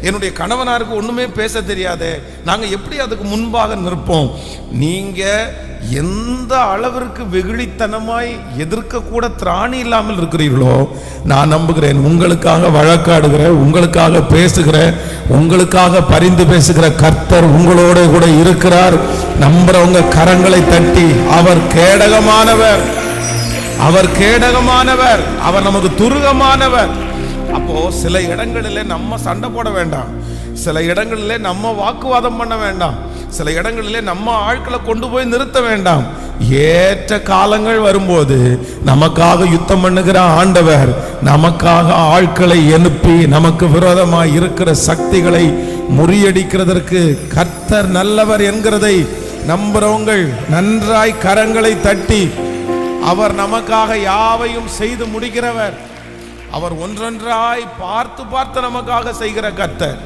என்னுடைய கணவனாருக்கு ஒண்ணுமே பேச தெரியாதே, நாங்க எப்படி அதுக்கு முன்பாக நிற்போம்? நீங்க எந்த அளவிற்கு வெகுளித்தனமாய் எதிர்க்க கூட திராணி இல்லாமல் இருக்கிறீர்களோ, நான் நம்புகிறேன் உங்களுக்காக வழக்காடுகிற, உங்களுக்காக பேசுகிற, உங்களுக்காக பரிந்து பேசுகிற கர்த்தர் உங்களோட கூட இருக்கிறார். நம்புறவங்க கரங்களை தட்டி, அவர் கேடகமானவர், அவர் கேடகமானவர், அவர் நமக்கு துருகமானவர். அப்போ சில இடங்களிலே நம்ம சண்டை போட வேண்டாம், சில இடங்களிலே நம்ம வாக்குவாதம் பண்ண வேண்டாம், சில இடங்களிலே நம்ம ஆட்களை கொண்டு போய் நிறுத்த வேண்டாம். ஏற்ற காலங்கள் வரும்போது நமக்காக யுத்தம் பண்ணுகிற ஆண்டவர் நமக்காக ஆட்களை எழுப்பி நமக்கு விரோதமாய் இருக்கிற சக்திகளை முறியடிக்கிறதற்கு கர்த்தர் நல்லவர் என்கிறதை நம்புறவங்க நன்றாய் கரங்களை தட்டி, அவர் நமக்காக யாவையும் செய்து முடிக்கிறவர், அவர் ஒன்றொன்றாய் பார்த்து பார்த்து நமக்காக செய்கிற கர்த்தர்.